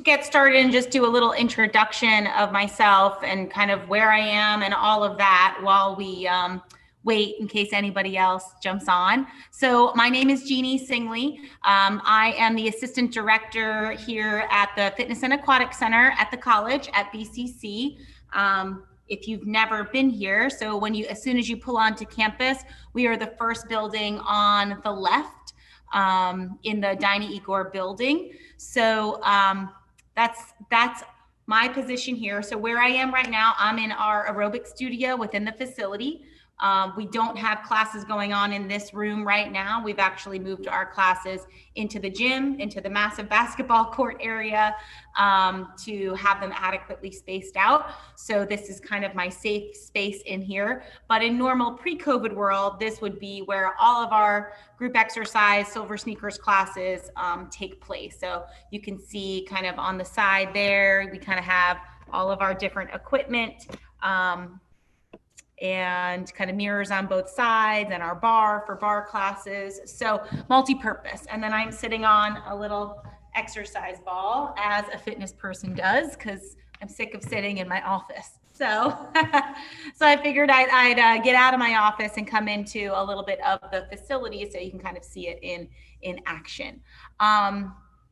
get started and just do a little introduction of myself and kind of where I am and all of that while we wait in case anybody else jumps on. So my name is Jeanne Singley. I am the assistant director here at the Fitness and Aquatic Center at the college at BCC. If you've never been here, so as soon as you pull onto campus, we are the first building on the left in the Dinah Igor building. So that's my position here. So where I am right now, I'm in our aerobic studio within the facility. We don't have classes going on in this room right now. We've actually moved our classes into the gym, into the massive basketball court area to have them adequately spaced out. So this is kind of my safe space in here. But in normal pre-COVID world, this would be where all of our group exercise, Silver Sneakers classes take place. So you can see kind of on the side there, we kind of have all of our different equipment. And kind of mirrors on both sides and our bar for bar classes. So multi-purpose. And then I'm sitting on a little exercise ball as a fitness person does, because I'm sick of sitting in my office. So, so I figured I'd get out of my office and come into a little bit of the facility so you can kind of see it in action.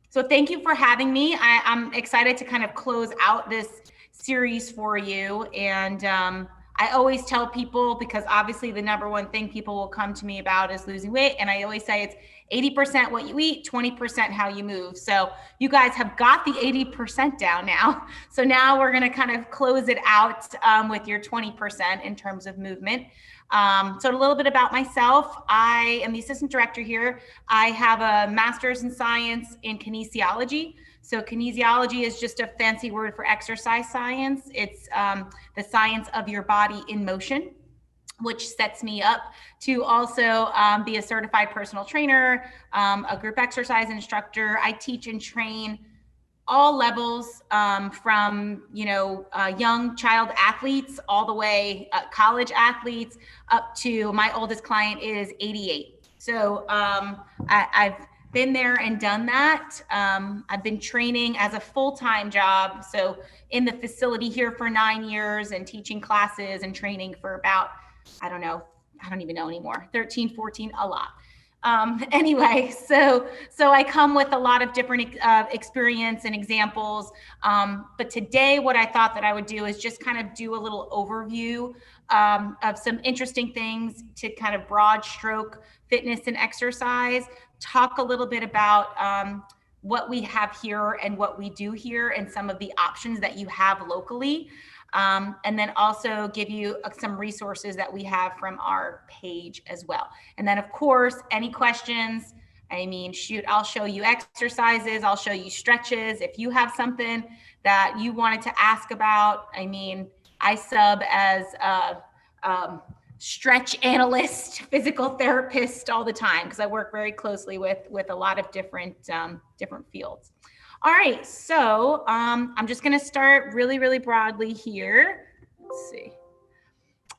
So thank you for having me. I'm excited to kind of close out this series for you. And I always tell people, because obviously the number one thing people will come to me about is losing weight. And I always say it's 80% what you eat, 20% how you move. So you guys have got the 80% down now. So now we're going to kind of close it out with your 20% in terms of movement. So a little bit about myself. I am the assistant director here. I have a master's in science in kinesiology. So kinesiology is just a fancy word for exercise science. It's the science of your body in motion, which sets me up to also be a certified personal trainer, a group exercise instructor. I teach and train all levels from, young child athletes all the way college athletes up to my oldest client is 88. So I've been there and done that. I've been training as a full-time job. So in the facility here for 9 years and teaching classes and training for about, I don't even know anymore, 13, 14, a lot. Anyway, so I come with a lot of different experience and examples. But today what I thought that I would do is just kind of do a little overview of some interesting things to kind of broad stroke fitness and exercise, talk a little bit about what we have here and what we do here and some of the options that you have locally. And then also give you some resources that we have from our page as well. And then of course, any questions, I'll show you exercises, I'll show you stretches. If you have something that you wanted to ask about, I sub as a stretch analyst, physical therapist all the time, because I work very closely with a lot of different fields. All right, so I'm just going to start really, really broadly here. Let's see.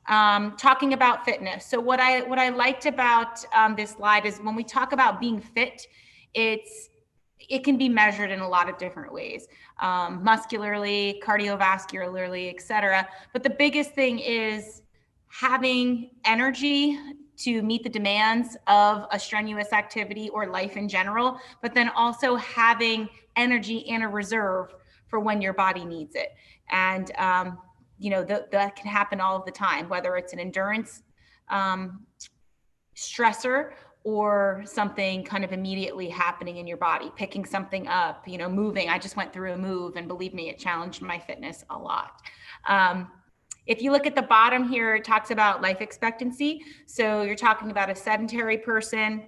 Talking about fitness. So what I liked about this slide is when we talk about being fit, it can be measured in a lot of different ways, muscularly, cardiovascularly, et cetera. But the biggest thing is having energy to meet the demands of a strenuous activity or life in general, but then also having energy in a reserve for when your body needs it. And, that can happen all of the time, whether it's an endurance stressor or something kind of immediately happening in your body, picking something up, moving. I just went through a move, and believe me, it challenged my fitness a lot. If you look at the bottom here, it talks about life expectancy. So you're talking about a sedentary person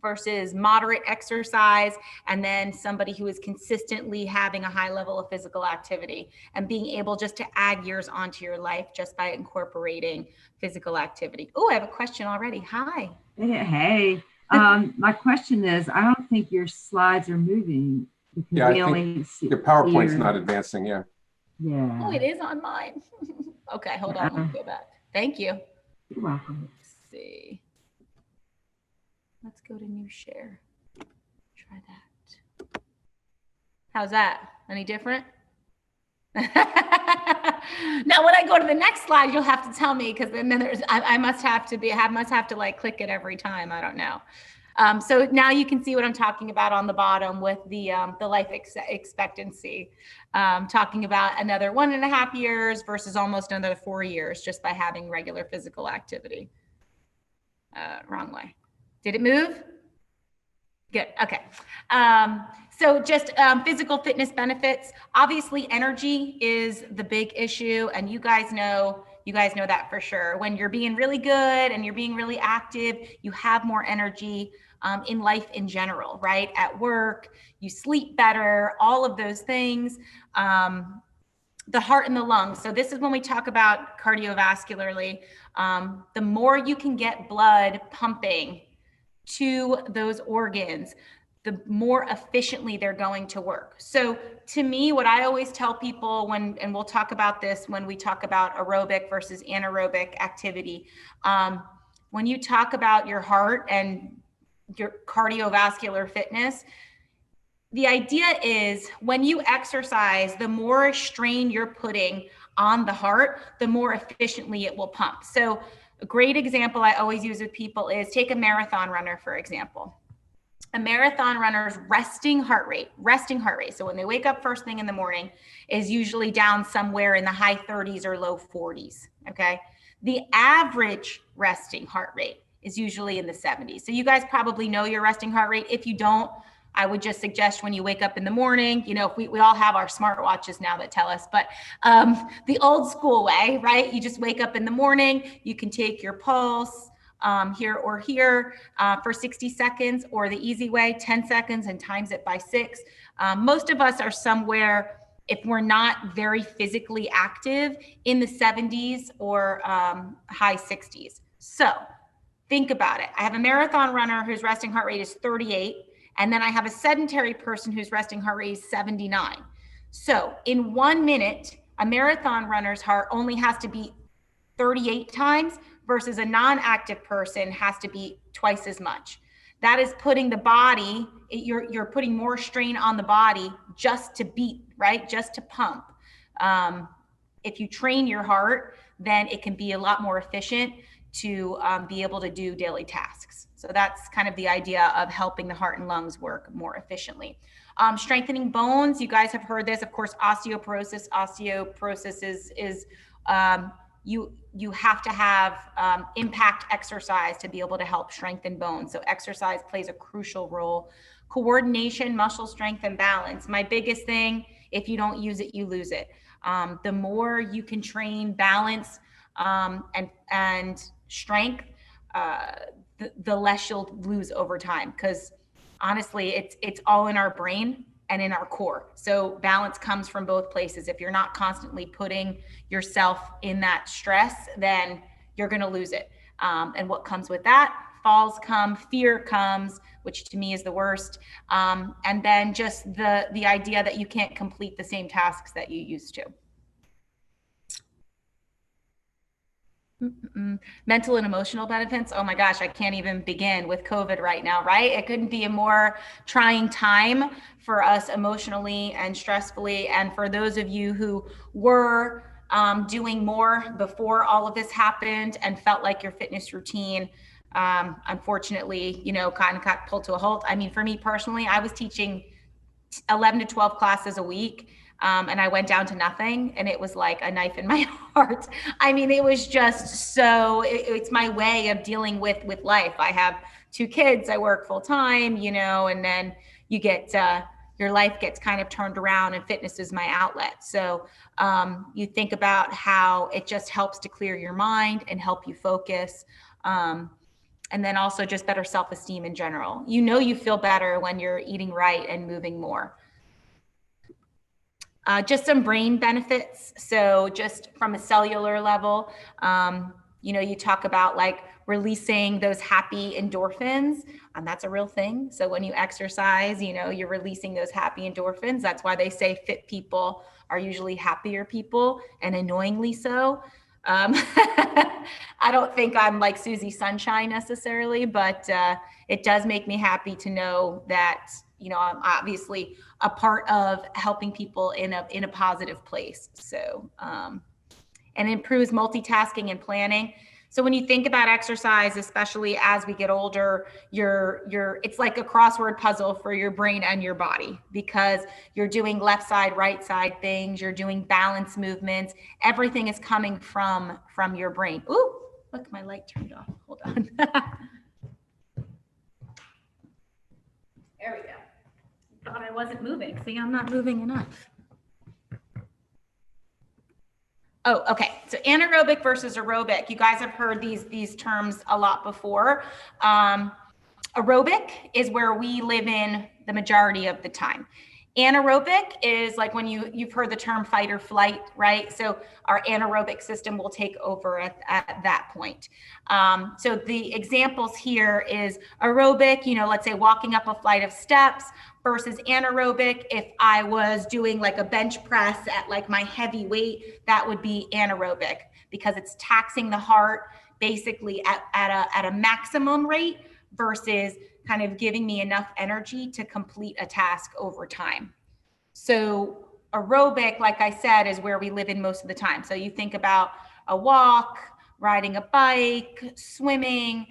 versus moderate exercise, and then somebody who is consistently having a high level of physical activity and being able just to add years onto your life just by incorporating physical activity. Oh, I have a question already. Hi. Hey. My question is, I don't think your slides are moving. Yeah, I think your PowerPoint's not advancing. Yeah. Yeah. Oh, it is on mine. Okay, hold on. Let me go back. Thank you. You're welcome. Let's see. Let's go to new share. Try that. How's that? Any different? Now, when I go to the next slide, you'll have to tell me, because then I must have to like click it every time. I don't know. So now you can see what I'm talking about on the bottom with the life expectancy, talking about another 1.5 years versus almost another 4 years just by having regular physical activity. Wrong way. Did it move? Good. Okay. So just physical fitness benefits. Obviously, energy is the big issue, and you guys know that for sure. When you're being really good and you're being really active, you have more energy in life in general, right? At work, you sleep better, all of those things. The heart and the lungs. So this is when we talk about cardiovascularly. The more you can get blood pumping to those organs, the more efficiently they're going to work. So to me, what I always tell people and we'll talk about this when we talk about aerobic versus anaerobic activity, when you talk about your heart and your cardiovascular fitness, the idea is when you exercise, the more strain you're putting on the heart, the more efficiently it will pump. So a great example I always use with people is take a marathon runner, for example. A marathon runner's resting heart rate. So when they wake up first thing in the morning is usually down somewhere in the high 30s or low 40s, okay? The average resting heart rate is usually in the 70s. So you guys probably know your resting heart rate. If you don't, I would just suggest when you wake up in the morning, you know, we all have our smartwatches now that tell us, but the old school way, right? You just wake up in the morning, you can take your pulse here or here for 60 seconds, or the easy way, 10 seconds and times it by 6. Most of us are somewhere, if we're not very physically active, in the 70s or high 60s. So think about it. I have a marathon runner whose resting heart rate is 38. And then I have a sedentary person whose resting heart rate is 79. So in 1 minute, a marathon runner's heart only has to beat 38 times versus a non-active person has to beat twice as much. That is putting the body, you're putting more strain on the body just to beat, right? Just to pump. If you train your heart, then it can be a lot more efficient to be able to do daily tasks. So that's kind of the idea of helping the heart and lungs work more efficiently. Strengthening bones, you guys have heard this, of course, osteoporosis. Osteoporosis is you have to have impact exercise to be able to help strengthen bones. So exercise plays a crucial role. Coordination, muscle strength, and balance. My biggest thing, if you don't use it, you lose it. The more you can train balance and strength, the less you'll lose over time, because honestly, it's all in our brain and in our core. So balance comes from both places. If you're not constantly putting yourself in that stress, then you're going to lose it. And what comes with that? Falls come, fear comes, which to me is the worst. And then just the idea that you can't complete the same tasks that you used to. Mental and emotional benefits. Oh my gosh, I can't even begin with COVID right now, right? It couldn't be a more trying time for us emotionally and stressfully. And for those of you who were doing more before all of this happened and felt like your fitness routine, unfortunately, kind of got pulled to a halt. I mean, for me personally, I was teaching 11 to 12 classes a week. And I went down to nothing, and it was like a knife in my heart. I mean, it was just so, it's my way of dealing with life. I have 2 kids, I work full time, and then you get, your life gets kind of turned around, and fitness is my outlet. So you think about how it just helps to clear your mind and help you focus. And then also just better self-esteem in general. You feel better when you're eating right and moving more. Just some brain benefits. So just from a cellular level, you talk about like releasing those happy endorphins, and that's a real thing. So when you exercise, you're releasing those happy endorphins. That's why they say fit people are usually happier people, and annoyingly so. I don't think I'm like Susie Sunshine necessarily, but it does make me happy to know that I'm obviously a part of helping people in a positive place. So, and improves multitasking and planning. So when you think about exercise, especially as we get older, it's like a crossword puzzle for your brain and your body, because you're doing left side, right side things, you're doing balance movements. Everything is coming from your brain. Ooh, look, my light turned off. Hold on. There we go. Thought I wasn't moving. See, I'm not moving enough. Oh, okay. So anaerobic versus aerobic. You guys have heard these terms a lot before. Aerobic is where we live in the majority of the time. Anaerobic is like when you've heard the term fight or flight, right? So our anaerobic system will take over at that point. So the examples here is aerobic, let's say walking up a flight of steps, versus anaerobic. If I was doing like a bench press at like my heavy weight, that would be anaerobic, because it's taxing the heart basically at a maximum rate versus kind of giving me enough energy to complete a task over time. So aerobic, like I said, is where we live in most of the time. So you think about a walk, riding a bike, swimming,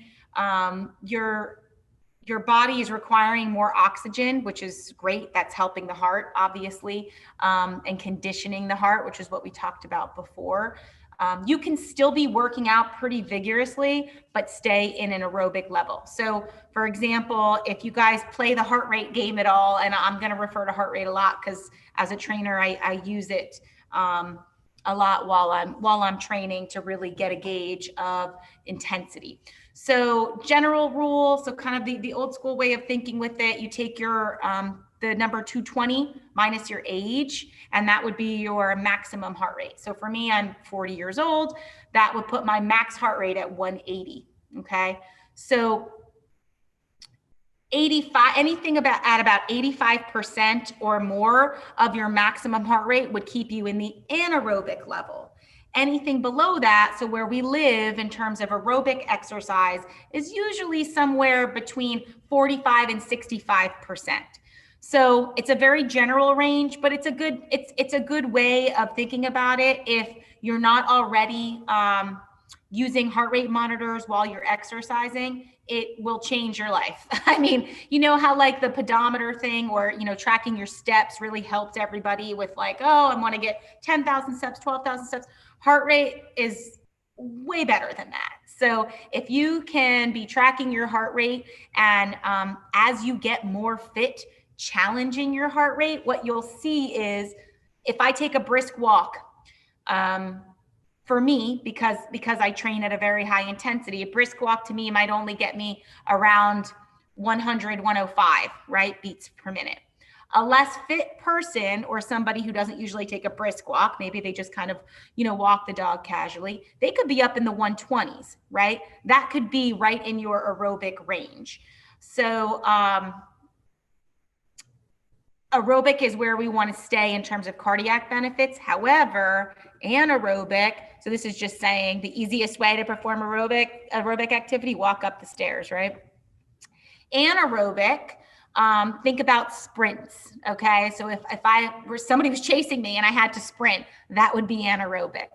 your body is requiring more oxygen, which is great. That's helping the heart, obviously, and conditioning the heart, which is what we talked about before. You can still be working out pretty vigorously, but stay in an aerobic level. So for example, if you guys play the heart rate game at all, and I'm going to refer to heart rate a lot because as a trainer, I use it a lot while I'm training to really get a gauge of intensity. So general rule, so kind of the old school way of thinking with it, you take your the number 220 minus your age, and that would be your maximum heart rate. So for me, I'm 40 years old. That would put my max heart rate at 180. Okay. So 85, anything at about 85% or more of your maximum heart rate would keep you in the anaerobic level. Anything below that, so where we live in terms of aerobic exercise, is usually somewhere between 45 and 65%. So it's a very general range, but it's a good way of thinking about it if you're not already using heart rate monitors while you're exercising. It will change your life. I mean, you know how like the pedometer thing, or tracking your steps really helped everybody with like, oh, I want to get 10,000 steps, 12,000 steps. Heart rate is way better than that. So if you can be tracking your heart rate, and as you get more fit, challenging your heart rate, what you'll see is, if I take a brisk walk, for me, because I train at a very high intensity, a brisk walk to me might only get me around 100, 105, right, beats per minute. A less fit person, or somebody who doesn't usually take a brisk walk, maybe they just kind of, walk the dog casually, they could be up in the 120s, right? That could be right in your aerobic range. So, aerobic is where we want to stay in terms of cardiac benefits. However, anaerobic, so this is just saying the easiest way to perform aerobic activity, walk up the stairs, right? Anaerobic, think about sprints, okay? So if somebody was chasing me and I had to sprint, that would be anaerobic.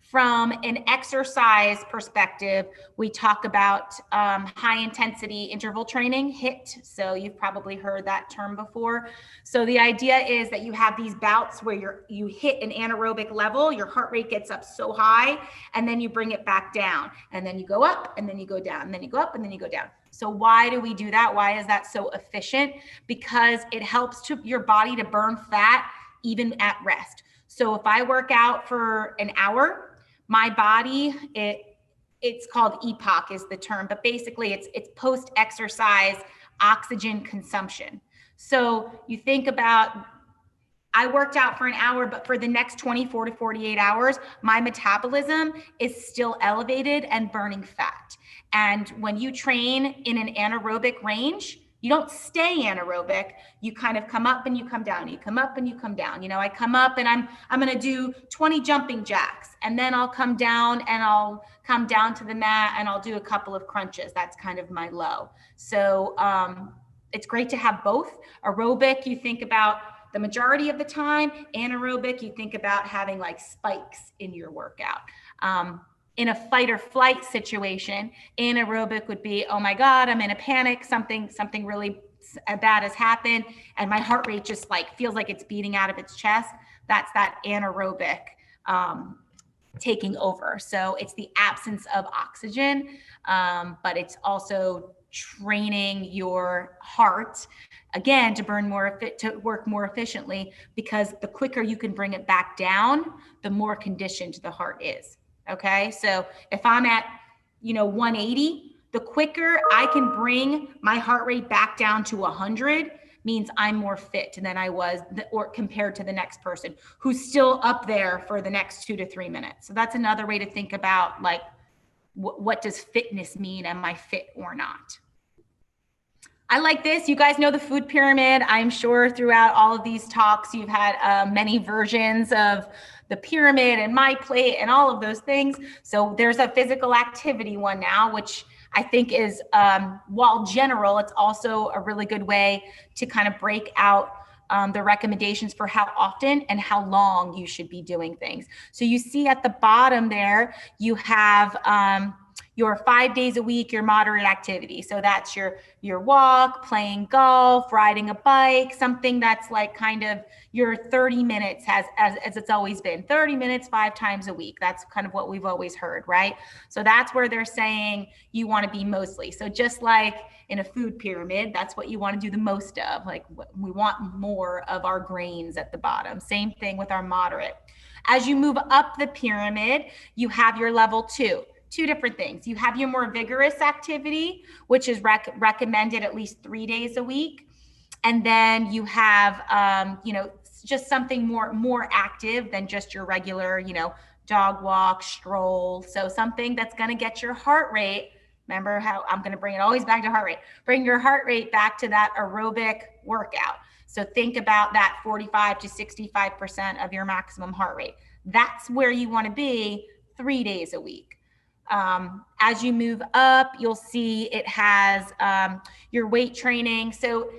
From an exercise perspective, we talk about high intensity interval training, HIIT. So you've probably heard that term before. So the idea is that you have these bouts where you hit an anaerobic level, your heart rate gets up so high, and then you bring it back down, and then you go up, and then you go down, and then you go up, and then you go down. So why do we do that? Why is that so efficient? Because it helps your body to burn fat even at rest. So if I work out for an hour, my body, it's called EPOC is the term, but basically it's post-exercise oxygen consumption. So you think about, I worked out for an hour, but for the next 24 to 48 hours, my metabolism is still elevated and burning fat. And when you train in an anaerobic range, you don't stay anaerobic. You kind of come up and you come down. You come up and you come down. I come up and I'm going to do 20 jumping jacks, and then I'll come down and I'll come down to the mat and I'll do a couple of crunches. That's kind of my low. So, it's great to have both. Aerobic, you think about the majority of the time. Anaerobic, you think about having like spikes in your workout. In a fight or flight situation, anaerobic would be, oh my God, I'm in a panic, something really bad has happened, and my heart rate just like feels like it's beating out of its chest. That's that anaerobic taking over. So it's the absence of oxygen, but it's also training your heart again to burn more, to work more efficiently, because the quicker you can bring it back down, the more conditioned the heart is. Okay, so if I'm at 180, the quicker I can bring my heart rate back down to 100 means I'm more fit than I was, or compared to the next person who's still up there for the next 2 to 3 minutes. So that's another way to think about like, what does fitness mean? Am I fit or not? I like this. You guys know the food pyramid. I'm sure throughout all of these talks, you've had many versions of the pyramid and my plate and all of those things. So there's a physical activity one now, which I think is, while general, it's also a really good way to kind of break out the recommendations for how often and how long you should be doing things. So you see at the bottom there, you have your 5 days a week, your moderate activity. So that's your walk, playing golf, riding a bike, something that's like kind of your 30 minutes as it's always been, 30 minutes, 5 times a week. That's kind of what we've always heard, right? So that's where they're saying you want to be mostly. So just like in a food pyramid, that's what you want to do the most of. Like we want more of our grains at the bottom. Same thing with our moderate. As you move up the pyramid, you have your level 2. 2 different things. You have your more vigorous activity, which is recommended at least 3 days a week. And then you have, just something more active than just your regular, dog walk, stroll. So something that's going to get your heart rate. Remember how I'm going to bring it always back to heart rate. Bring your heart rate back to that aerobic workout. So think about that 45 to 65% of your maximum heart rate. That's where you want to be 3 days a week. As you move up, you'll see it has your weight training. So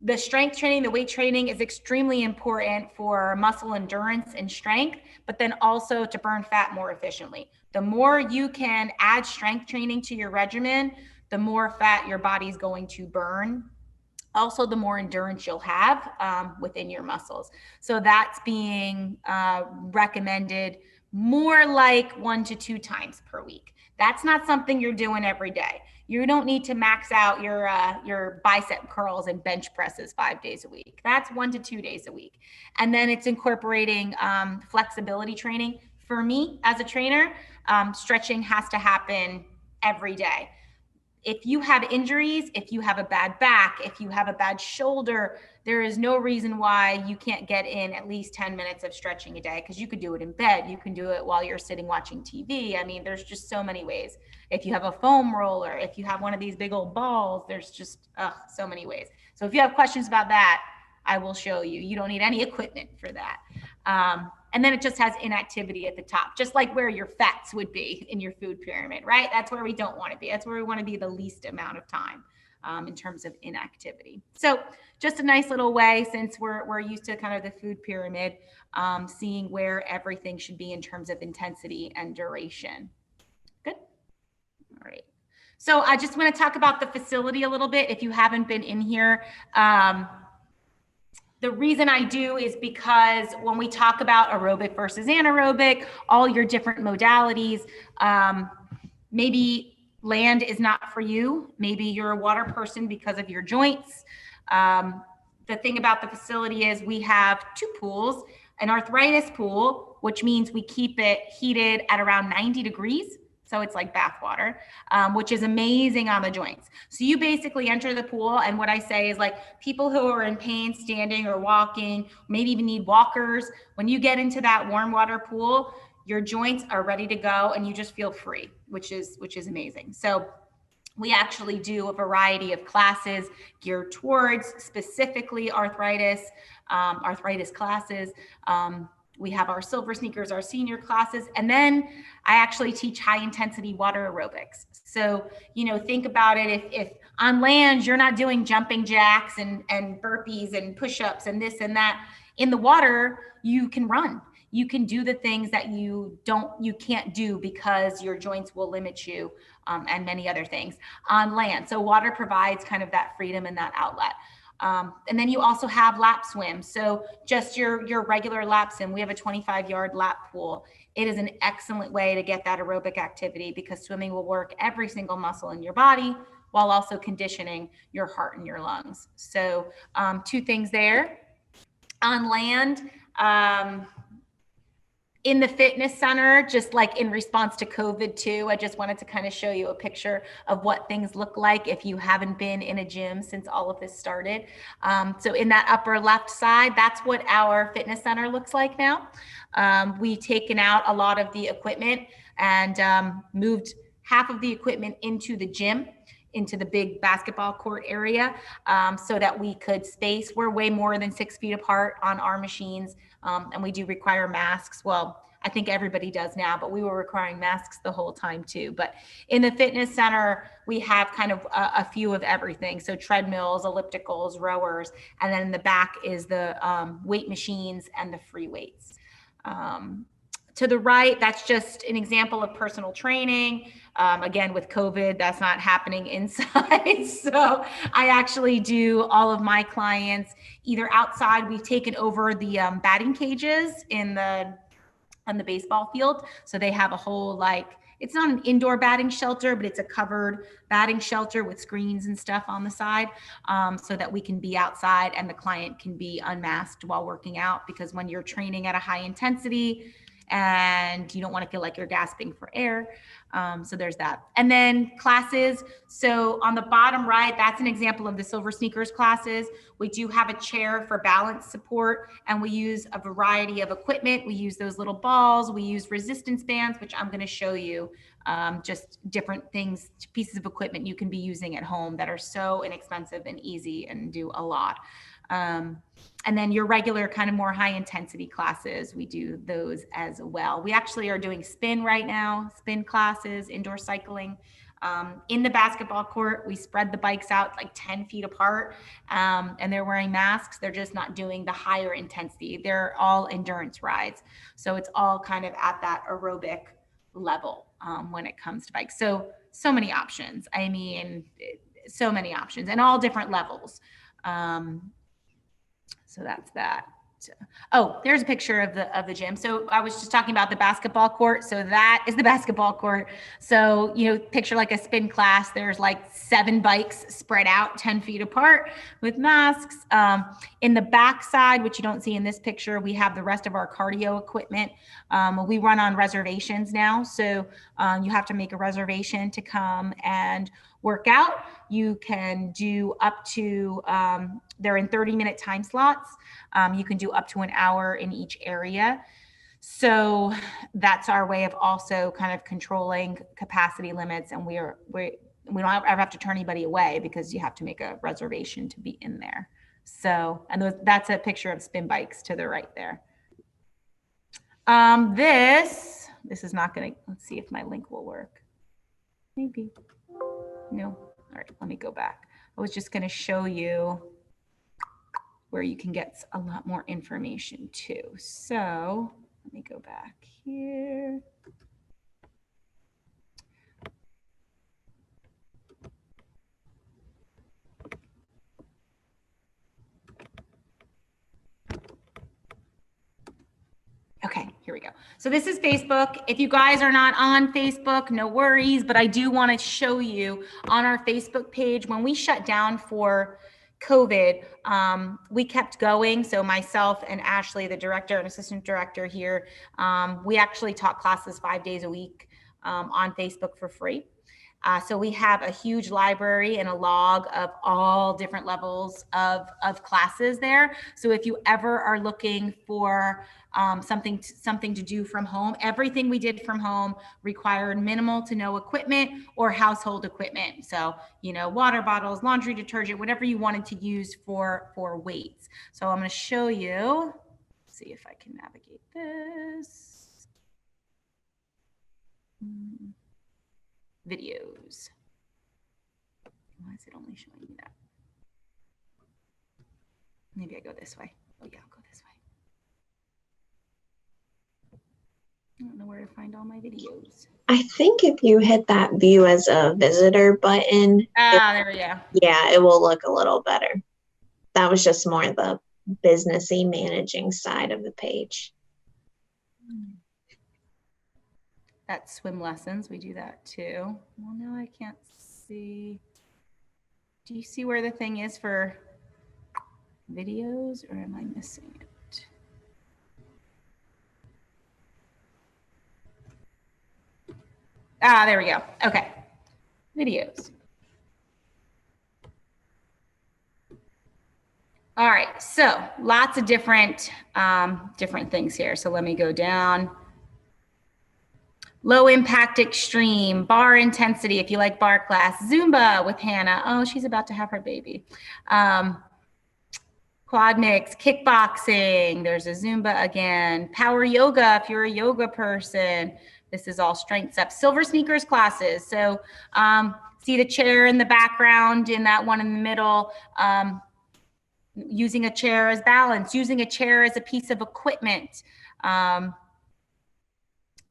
the strength training, the weight training is extremely important for muscle endurance and strength, but then also to burn fat more efficiently. The more you can add strength training to your regimen, the more fat your body's going to burn. Also, the more endurance you'll have within your muscles. So that's being recommended more like 1 to 2 times per week. That's not something you're doing every day. You don't need to max out your bicep curls and bench presses 5 days a week. That's 1 to 2 days a week. And then it's incorporating flexibility training. For me as a trainer, stretching has to happen every day. If you have injuries, if you have a bad back, if you have a bad shoulder, there is no reason why you can't get in at least 10 minutes of stretching a day, because you could do it in bed. You can do it while you're sitting watching TV. I mean, there's just so many ways. If you have a foam roller, if you have one of these big old balls, there's just so many ways. So if you have questions about that, I will show you. You don't need any equipment for that. And then it just has inactivity at the top, just like where your fats would be in your food pyramid, right? That's where we don't want to be. That's where we want to be the least amount of time in terms of inactivity. So just a nice little way, since we're used to kind of the food pyramid, seeing where everything should be in terms of intensity and duration. Good. All right. So I just want to talk about the facility a little bit. If you haven't been in here, the reason I do is because when we talk about aerobic versus anaerobic, all your different modalities, maybe land is not for you. Maybe you're a water person because of your joints. The thing about the facility is we have 2 pools, an arthritis pool, which means we keep it heated at around 90 degrees. So it's like bath water, which is amazing on the joints. So you basically enter the pool, and what I say is like people who are in pain standing or walking, maybe even need walkers, when you get into that warm water pool, your joints are ready to go and you just feel free, which is amazing. So we actually do a variety of classes geared towards specifically arthritis classes. We have our silver sneakers, our senior classes, and then I actually teach high intensity water aerobics. So, think about it. If on land, you're not doing jumping jacks and burpees and push-ups and this and that, in the water, you can run. You can do the things that you can't do because your joints will limit you, and many other things on land. So water provides kind of that freedom and that outlet. And then you also have lap swim. So just your regular lap swim. We have a 25-yard lap pool. It is an excellent way to get that aerobic activity because swimming will work every single muscle in your body while also conditioning your heart and your lungs. So 2 things there. On land, in the fitness center, just like in response to COVID too, I just wanted to kind of show you a picture of what things look like if you haven't been in a gym since all of this started. So in that upper left side, that's what our fitness center looks like now. We've taken out a lot of the equipment and moved half of the equipment into the gym, into the big basketball court area, so that we could space. We're way more than 6 feet apart on our machines. And we do require masks. Well, I think everybody does now, but we were requiring masks the whole time too. But in the fitness center, we have kind of a few of everything. So treadmills, ellipticals, rowers, and then in the back is the weight machines and the free weights. To the right, that's just an example of personal training. Again, with COVID, that's not happening inside. So I actually do all of my clients either outside. We've taken over the batting cages on the baseball field. So they have a whole, it's not an indoor batting shelter, but it's a covered batting shelter with screens and stuff on the side, so that we can be outside and the client can be unmasked while working out. Because when you're training at a high intensity, and you don't want to feel like you're gasping for air. So there's that. And then classes. So on the bottom right, that's an example of the silver sneakers classes. We do have a chair for balance support, and we use a variety of equipment. We use those little balls. We use resistance bands, which I'm going to show you, just different things, pieces of equipment you can be using at home that are so inexpensive and easy and do a lot. And then your regular kind of more high intensity classes, we do those as well. We actually are doing spin right now, spin classes, indoor cycling. In the basketball court, we spread the bikes out like 10 feet apart, and they're wearing masks. They're just not doing the higher intensity. They're all endurance rides. So it's all kind of at that aerobic level when it comes to bikes. So many options. I mean, so many options and all different levels. So that's that. Oh, there's a picture of the gym. So I was just talking about the basketball court. So that is the basketball court. So, picture like a spin class. There's like 7 bikes spread out 10 feet apart with masks. In the back side, which you don't see in this picture, we have the rest of our cardio equipment. We run on reservations now. So you have to make a reservation to come and work out. You can do up to, they're in 30-minute time slots. You can do up to an hour in each area. So that's our way of also kind of controlling capacity limits. And we don't ever have to turn anybody away because you have to make a reservation to be in there. So, and that's a picture of spin bikes to the right there. This is not going to, let's see if my link will work. Maybe. No. All right, let me go back. I was just going to show you where you can get a lot more information too. So let me go back here. Okay, here we go. So this is Facebook. If you guys are not on Facebook, no worries, but I do want to show you on our Facebook page, when we shut down for COVID, we kept going. So myself and Ashley, the director and assistant director here, we actually taught classes 5 days a week on Facebook for free. So we have a huge library and a log of all different levels of classes there. So if you ever are looking for something to do from home, everything we did from home required minimal to no equipment or household equipment. So, water bottles, laundry detergent, whatever you wanted to use for weights. So I'm going to show you see if I can navigate this. Videos. Why is it only showing me that? Maybe I go this way. Oh yeah, I'll go this way. I don't know where to find all my videos. I think if you hit that view as a visitor button, There we go. yeah, it will look a little better. That was just more the businessy managing side of the page. That's swim lessons. We do that too. Well, no, I can't see. Do you see where the thing is for videos, or am I missing it? There we go. Okay. Videos. All right. So lots of different things here. So let me go down. Low impact extreme, bar intensity, if you like bar class, Zumba with Hannah. Oh, she's about to have her baby. Quad mix, kickboxing. There's a Zumba again. Power yoga, if you're a yoga person. This is all strength stuff. Silver sneakers classes. So see the chair in the background in that one in the middle. Using a chair as balance, using a chair as a piece of equipment.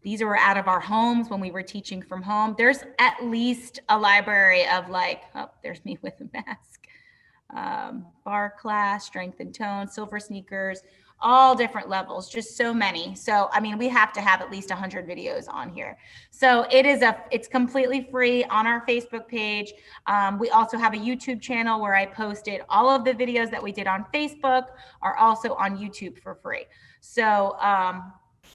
These were out of our homes when we were teaching from home. There's at least a library of like, oh, there's me with a mask. Bar class, strength and tone, silver sneakers, all different levels, just so many. So, I mean, we have to have at least 100 videos on here. So it's completely free on our Facebook page. We also have a YouTube channel where I posted all of the videos that we did on Facebook are also on YouTube for free. So,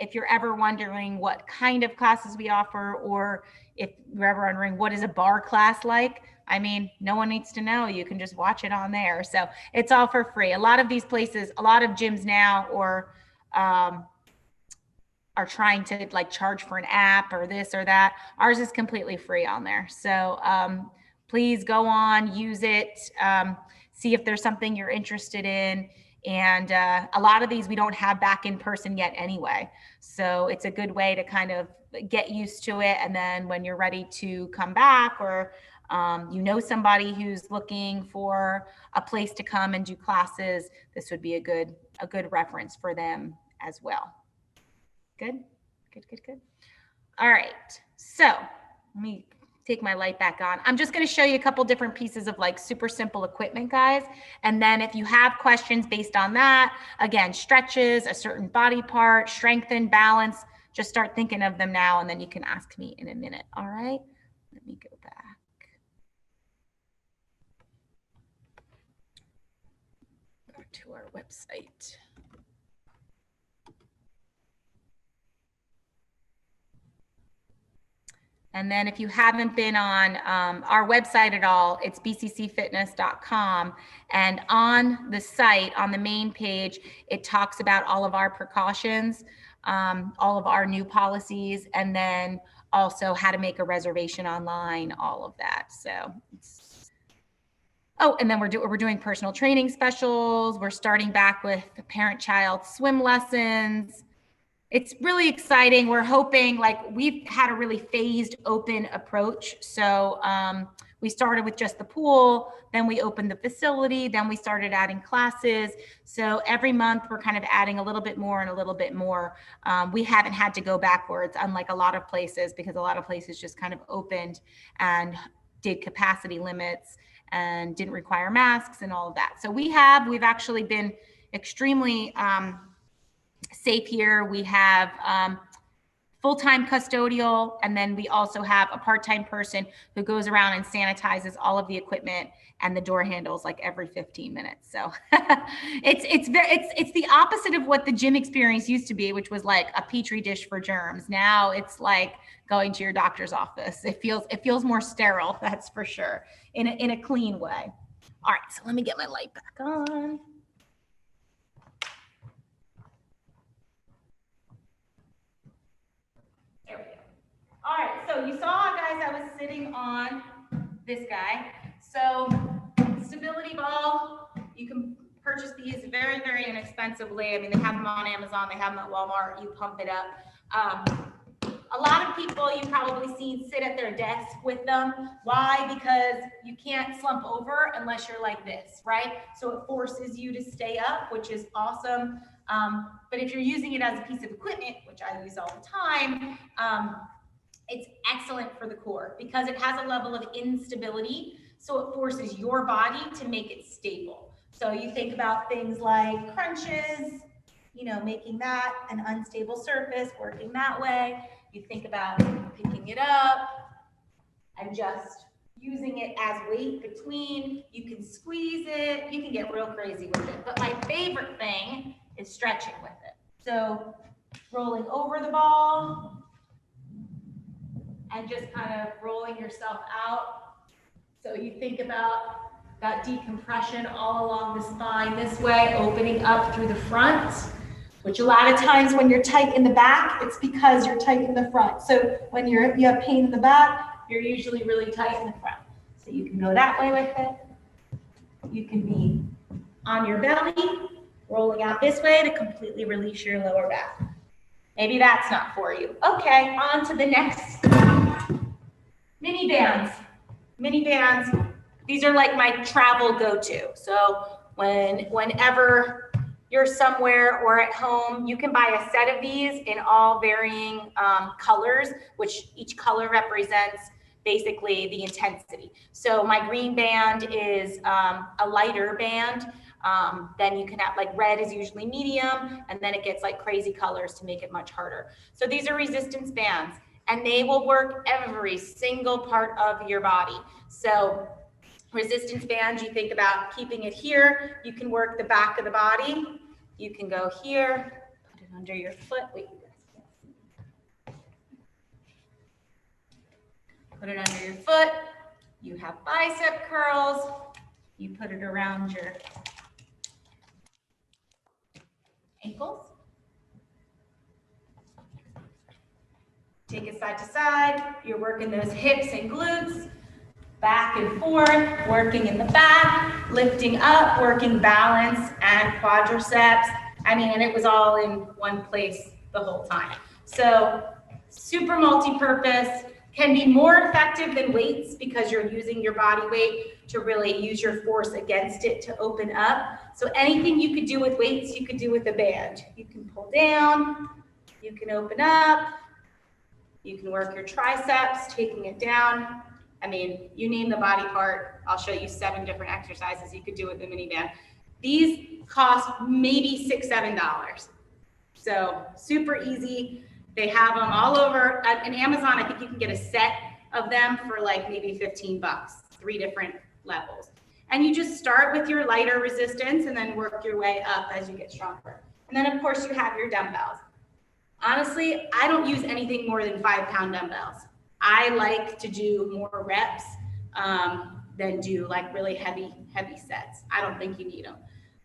if you're ever wondering what kind of classes we offer, or if you're ever wondering what is a bar class like, I mean, no one needs to know. You can just watch it on there. So it's all for free. A lot of these places, a lot of gyms now are trying to like charge for an app or this or that. Ours is completely free on there. So please go on, use it, see if there's something you're interested in. And a lot of these we don't have back in person yet anyway. So it's a good way to kind of get used to it. And then when you're ready to come back, or you know somebody who's looking for a place to come and do classes, this would be a good reference for them as well. Good. All right. So let me take my light back on. I'm just going to show you a couple different pieces of like super simple equipment, guys. And then if you have questions based on that, again, stretches, a certain body part, strengthen, balance, just start thinking of them now, and then you can ask me in a minute. All right. Let me go back. Go to our website. And then if you haven't been on our website at all, it's bccfitness.com. And on the site, on the main page, it talks about all of our precautions, all of our new policies, and then also how to make a reservation online, all of that. So, oh, and then we're doing personal training specials. We're starting back with the parent-child swim lessons. It's really exciting. We're hoping, like, we've had a really phased open approach. So we started with just the pool, then we opened the facility, then we started adding classes. So every month we're kind of adding a little bit more and a little bit more. We haven't had to go backwards, unlike a lot of places, because a lot of places just kind of opened and did capacity limits and didn't require masks and all of that. So we've actually been extremely safe here. We have full-time custodial, and then we also have a part-time person who goes around and sanitizes all of the equipment and the door handles like every 15 minutes. So it's the opposite of what the gym experience used to be, which was like a petri dish for germs. Now it's like going to your doctor's office. It feels more sterile, that's for sure, in a clean way. All right, so let me get my light back on. There we go. All right, so you saw, guys, I was sitting on this guy. So stability ball, you can purchase these very, very inexpensively. I mean, they have them on Amazon, they have them at Walmart, you pump it up. A lot of people you've probably seen sit at their desk with them. Why? Because you can't slump over unless you're like this, right? So it forces you to stay up, which is awesome. But if you're using it as a piece of equipment, which I use all the time, it's excellent for the core because it has a level of instability. So it forces your body to make it stable. So you think about things like crunches, you know, making that an unstable surface, working that way. You think about picking it up and just using it as weight between. You can squeeze it, you can get real crazy with it. But my favorite thing is stretching with it. So rolling over the ball and just kind of rolling yourself out. So you think about that decompression all along the spine this way, opening up through the front, which a lot of times when you're tight in the back, it's because you're tight in the front. So when you have pain in the back, you're usually really tight in the front. So you can go that way with it. You can be on your belly, rolling out this way to completely release your lower back. Maybe that's not for you. Okay, on to the next. Mini bands. Mini bands. These are like my travel go-to. So whenever you're somewhere or at home, you can buy a set of these in all varying colors, which each color represents basically the intensity. So my green band is a lighter band. Then you can have, like, red is usually medium, and then it gets like crazy colors to make it much harder. So these are resistance bands, and they will work every single part of your body. So resistance bands, you think about keeping it here. You can work the back of the body. You can go here, put it under your foot. Wait, you guys can't see. Put it under your foot. You have bicep curls. You put it around your ankles. Take it side to side. You're working those hips and glutes. Back and forth, working in the back, lifting up, working balance and quadriceps. I mean, and it was all in one place the whole time. So super multi-purpose, can be more effective than weights because you're using your body weight to really use your force against it to open up. So anything you could do with weights, you could do with a band. You can pull down, you can open up, you can work your triceps, taking it down. I mean, you name the body part, I'll show you 7 different exercises you could do with the mini band. These cost maybe $6, $7. So super easy. They have them all over. In Amazon, I think you can get a set of them for like maybe 15 bucks, 3 different levels. And you just start with your lighter resistance and then work your way up as you get stronger. And then of course you have your dumbbells. Honestly, I don't use anything more than 5-pound dumbbells. I like to do more reps than do like really heavy sets. I don't think you need them.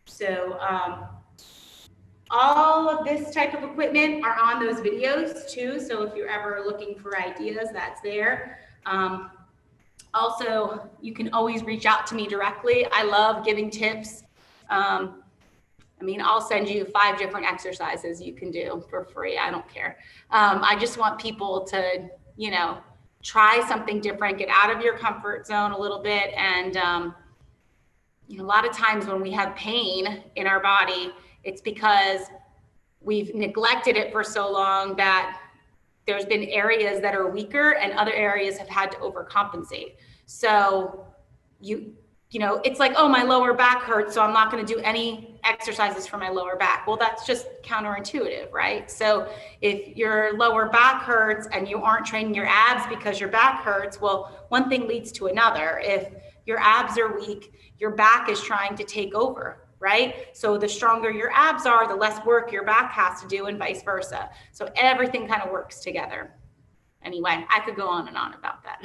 So all of this type of equipment are on those videos too. So if you're ever looking for ideas, that's there. Also, you can always reach out to me directly. I love giving tips. I mean, I'll send you 5 different exercises you can do for free. I don't care. I just want people to, you know, try something different, get out of your comfort zone a little bit. And you know, a lot of times when we have pain in our body, it's because we've neglected it for so long that there's been areas that are weaker and other areas have had to overcompensate. So you know, it's like, oh, my lower back hurts, so I'm not going to do any exercises for my lower back. Well, that's just counterintuitive, right? So if your lower back hurts and you aren't training your abs because your back hurts, well, one thing leads to another. If your abs are weak, your back is trying to take over, right? So the stronger your abs are, the less work your back has to do, and vice versa. So everything kind of works together. Anyway, I could go on and on about that.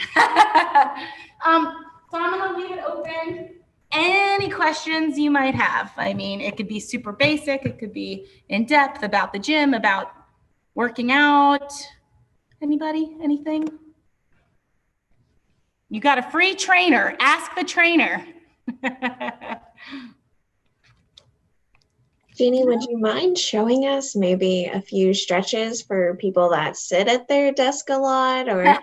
So I'm going to leave it open. Any questions you might have. I mean, it could be super basic. It could be in depth about the gym, about working out. Anybody? Anything? You got a free trainer. Ask the trainer. Jeannie, would you mind showing us maybe a few stretches for people that sit at their desk a lot? Or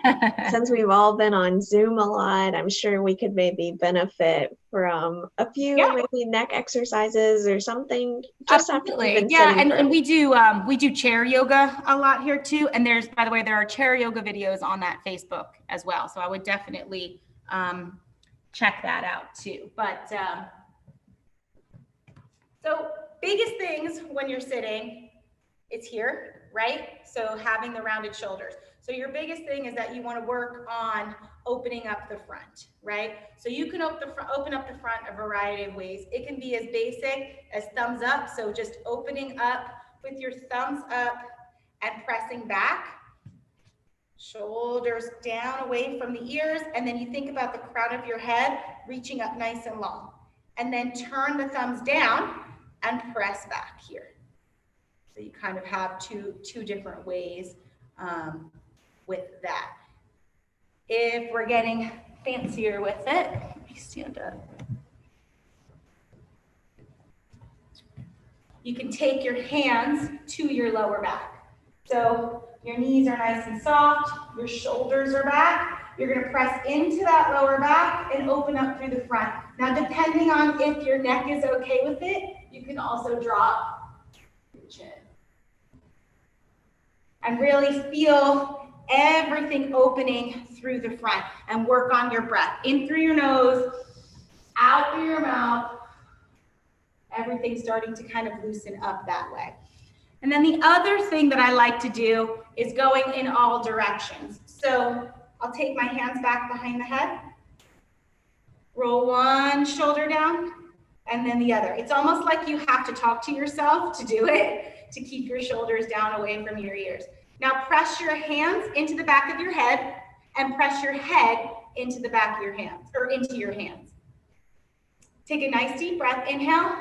since we've all been on Zoom a lot, I'm sure we could maybe benefit from a few maybe neck exercises or something. Just Absolutely. after you've been Yeah, sitting and we do chair yoga a lot here too. And there's, by the way, there are chair yoga videos on that Facebook as well. So I would definitely check that out too. But so biggest things when you're sitting, it's here, right? So having the rounded shoulders. So your biggest thing is that you want to work on opening up the front, right? So you can open up the front a variety of ways. It can be as basic as thumbs up. So just opening up with your thumbs up and pressing back. Shoulders down away from the ears. And then you think about the crown of your head reaching up nice and long. And then turn the thumbs down and press back here. So you kind of have two different ways with that. If we're getting fancier with it, let me stand up. You can take your hands to your lower back. So your knees are nice and soft, your shoulders are back. You're going to press into that lower back and open up through the front. Now, depending on if your neck is okay with it, you can also drop your chin. And really feel everything opening through the front and work on your breath. In through your nose, out through your mouth. Everything starting to kind of loosen up that way. And then the other thing that I like to do is going in all directions. So I'll take my hands back behind the head, roll one shoulder down, and then the other. It's almost like you have to talk to yourself to do it, to keep your shoulders down away from your ears. Now press your hands into the back of your head and press your head into the back of your hands, or into your hands. Take a nice deep breath, inhale.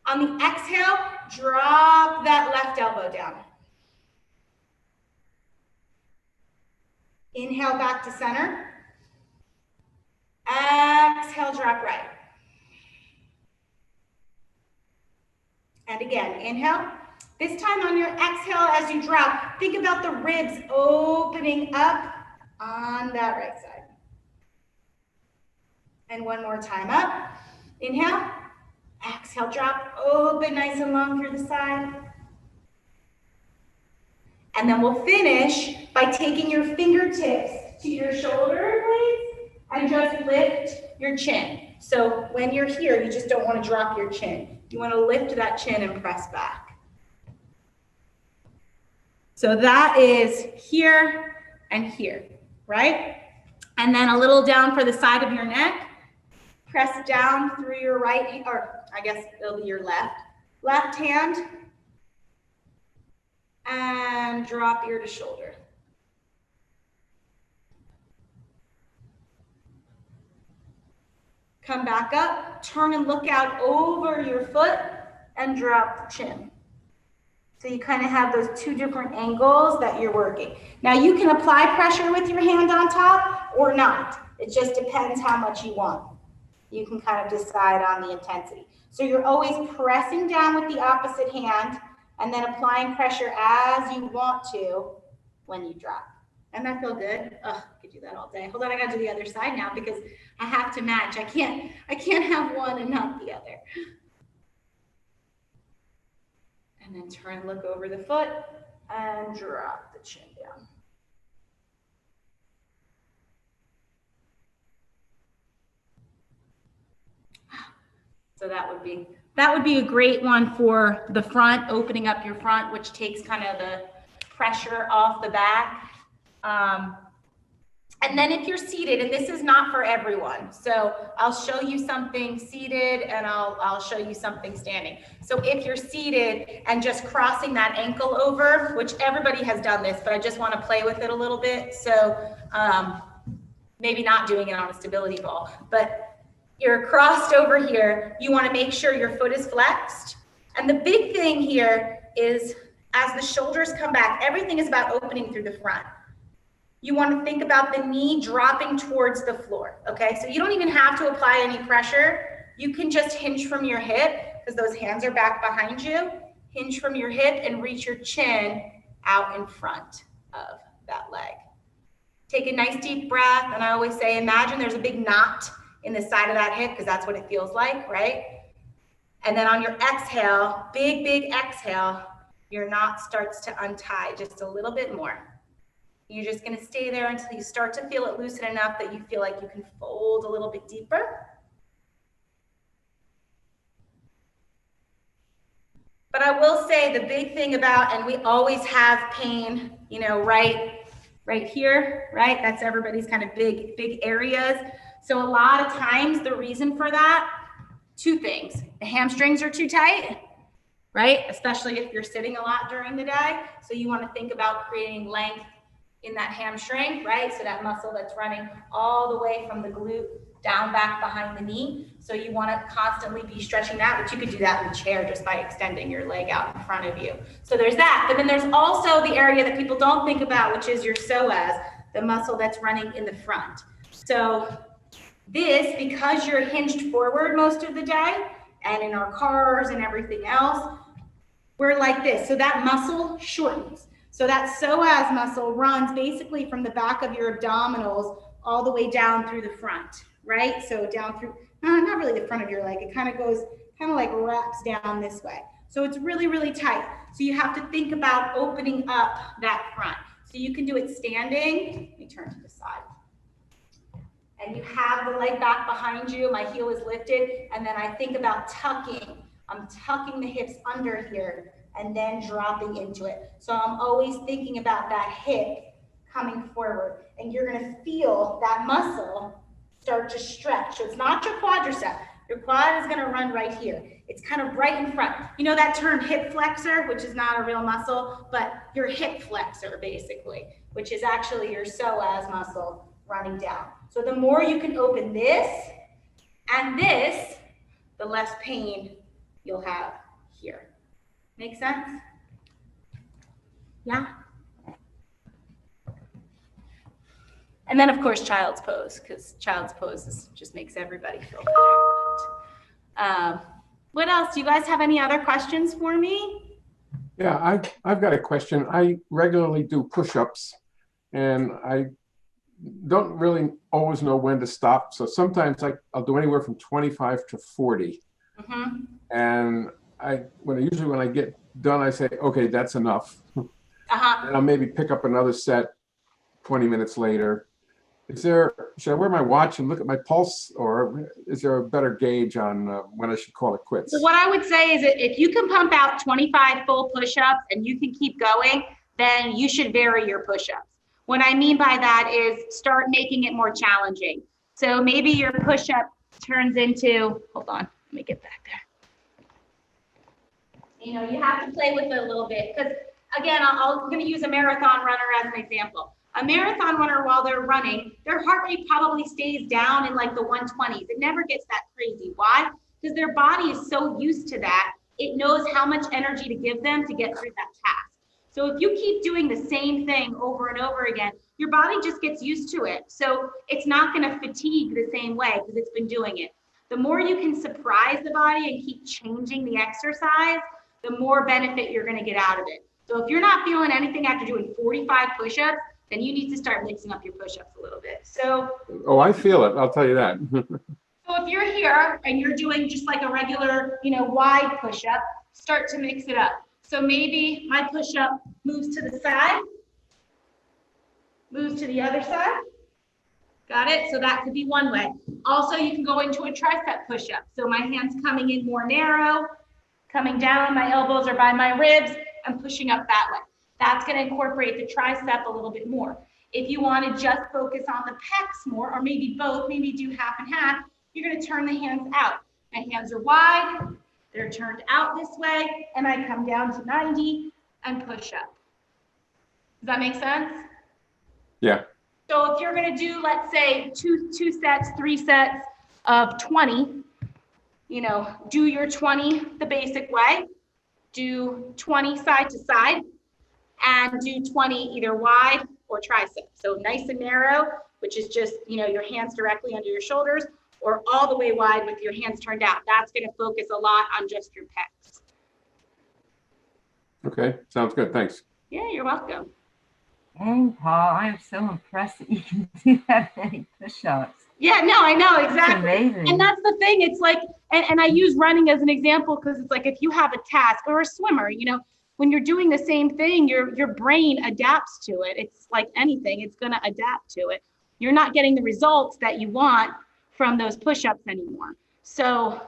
On the exhale, drop that left elbow down. Inhale back to center. Exhale, drop right. And again, inhale. This time on your exhale, as you drop, think about the ribs opening up on that right side. And one more time up. Inhale. Exhale, drop, open nice and long through the side. And then we'll finish by taking your fingertips to your shoulder blades and just lift your chin. So when you're here, you just don't want to drop your chin. You want to lift that chin and press back. So that is here and here, right? And then a little down for the side of your neck. Press down through your right, or I guess it'll be your left hand, and drop ear to shoulder. Come back up, turn and look out over your foot, and drop the chin. So you kind of have those two different angles that you're working. Now you can apply pressure with your hand on top or not. It just depends how much you want. You can kind of decide on the intensity. So you're always pressing down with the opposite hand and then applying pressure as you want to when you drop. Doesn't that feel good? Oh, I could do that all day. Hold on, I gotta do the other side now because I have to match. I can't have one and not the other. And then turn and look over the foot and drop the chin down. So that would be a great one for the front, opening up your front, which takes kind of the pressure off the back. And then if you're seated, and this is not for everyone, so I'll show you something seated and I'll show you something standing. So if you're seated and just crossing that ankle over, which everybody has done this, but I just want to play with it a little bit. So maybe not doing it on a stability ball, but you're crossed over here. You want to make sure your foot is flexed. And the big thing here is as the shoulders come back, everything is about opening through the front. You want to think about the knee dropping towards the floor, okay? So you don't even have to apply any pressure. You can just hinge from your hip because those hands are back behind you. Hinge from your hip and reach your chin out in front of that leg. Take a nice deep breath. And I always say, imagine there's a big knot in the side of that hip, because that's what it feels like, right? And then on your exhale, big, big exhale, your knot starts to untie just a little bit more. You're just gonna stay there until you start to feel it loosen enough that you feel like you can fold a little bit deeper. But I will say the big thing about, and we always have pain, you know, right here, right? That's everybody's kind of big areas. So a lot of times the reason for that, two things. The hamstrings are too tight, right? Especially if you're sitting a lot during the day. So you want to think about creating length in that hamstring, right? So that muscle that's running all the way from the glute down back behind the knee. So you want to constantly be stretching that, but you could do that in the chair just by extending your leg out in front of you. So there's that. But then there's also the area that people don't think about, which is your psoas, the muscle that's running in the front. So this, because you're hinged forward most of the day, and in our cars and everything else, we're like this. So that muscle shortens. So that psoas muscle runs basically from the back of your abdominals all the way down through the front, right? So down through, not really the front of your leg. It kind of goes, kind of like wraps down this way. So it's really, really tight. So you have to think about opening up that front. So you can do it standing. Let me turn to the side. And you have the leg back behind you. My heel is lifted. And then I think about tucking. I'm tucking the hips under here and then dropping into it. So I'm always thinking about that hip coming forward. And you're gonna feel that muscle start to stretch. So it's not your quadricep. Your quad is gonna run right here. It's kind of right in front. You know that term hip flexor, which is not a real muscle, but your hip flexor basically, which is actually your psoas muscle running down. So the more you can open this and this, the less pain you'll have here. Make sense? Yeah? And then of course, child's pose, because child's pose just makes everybody feel better. What else? Do you guys have any other questions for me? Yeah, I've got a question. I regularly do push-ups, and I don't really always know when to stop. So sometimes I'll do anywhere from 25 to 40. Mm-hmm. And usually when I get done, I say, okay, that's enough. Uh-huh. And I'll maybe pick up another set 20 minutes later. Should I wear my watch and look at my pulse, or is there a better gauge on when I should call it quits? So what I would say is that if you can pump out 25 full push-ups and you can keep going, then you should vary your push-ups. What I mean by that is start making it more challenging. So maybe your push-up turns into, hold on, let me get back there. You know, you have to play with it a little bit, because again, I'm going to use a marathon runner as an example. A marathon runner, while they're running, their heart rate probably stays down in like the 120s. It never gets that crazy. Why? Because their body is so used to that. It knows how much energy to give them to get through that task. So if you keep doing the same thing over and over again, your body just gets used to it. So it's not going to fatigue the same way because it's been doing it. The more you can surprise the body and keep changing the exercise, the more benefit you're going to get out of it. So if you're not feeling anything after doing 45 push-ups, then you need to start mixing up your push-ups a little bit. So, I feel it. I'll tell you that. So if you're here and you're doing just like a regular, wide push-up, start to mix it up. So maybe my push-up moves to the side, moves to the other side. Got it? So that could be one way. Also, you can go into a tricep push-up. So my hands coming in more narrow, coming down, my elbows are by my ribs, and pushing up that way. That's going to incorporate the tricep a little bit more. If you want to just focus on the pecs more, or maybe both, maybe do half and half, you're going to turn the hands out. My hands are wide, they're turned out this way, and I come down to 90 and push up. Does that make sense? Yeah. So if you're going to do, let's say, two sets, 3 sets of 20, do your 20 the basic way. Do 20 side to side, and do 20 either wide or tricep. So nice and narrow, which is just, your hands directly under your shoulders, or all the way wide with your hands turned out. That's going to focus a lot on just your pecs. Okay, sounds good. Thanks. Yeah, you're welcome. Dang, Paul, I am so impressed that you can do that many push-ups. Yeah, no, I know, That's exactly. amazing. And that's the thing. It's like, and I use running as an example because it's like if you have a task, or a swimmer, you know, when you're doing the same thing, your brain adapts to it. It's like anything, it's going to adapt to it. You're not getting the results that you want from those push-ups anymore. So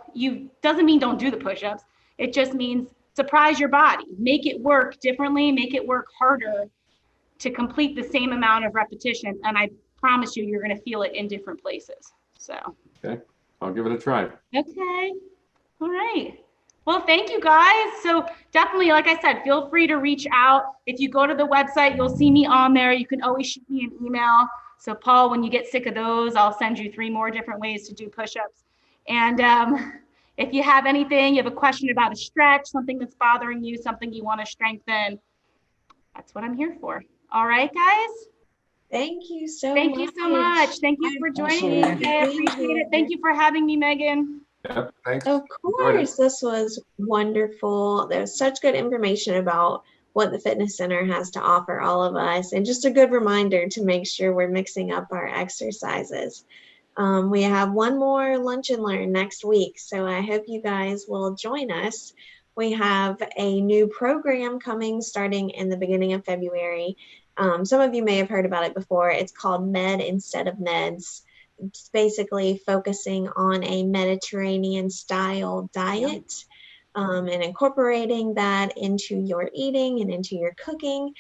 doesn't mean don't do the push-ups. It just means surprise your body, make it work differently, make it work harder to complete the same amount of repetition. And I promise you, you're going to feel it in different places. So. Okay, I'll give it a try. Okay. All right. Well, thank you guys. So definitely, like I said, feel free to reach out. If you go to the website, you'll see me on there. You can always shoot me an email. So Paul, when you get sick of those, I'll send you 3 more different ways to do push-ups. And if you have anything, you have a question about a stretch, something that's bothering you, something you want to strengthen, that's what I'm here for. All right, guys? Thank you so much. Thank you so much. Thank you for joining me today. I appreciate it. Thank you for having me, Megan. Yeah, thanks. Of course, this was wonderful. There's such good information about what the fitness center has to offer all of us, and just a good reminder to make sure we're mixing up our exercises. We have one more lunch and learn next week, so I hope you guys will join us. We have a new program coming starting in the beginning of February. Some of you may have heard about it before. It's called Med Instead of Meds. It's basically focusing on a Mediterranean style diet and incorporating that into your eating and into your cooking.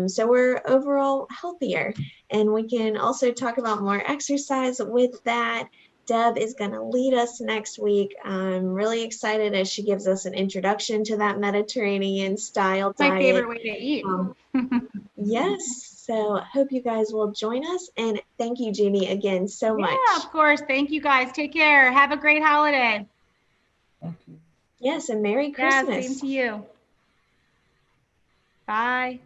So we're overall healthier, and we can also talk about more exercise with that. Deb is going to lead us next week. I'm really excited as she gives us an introduction to that Mediterranean style diet. My favorite way to eat. Yes, so I hope you guys will join us, and thank you, Jeannie, again so much. Yeah, of course. Thank you guys. Take care. Have a great holiday. Thank you. Yes, and Merry Yeah, Christmas. same to you. Bye.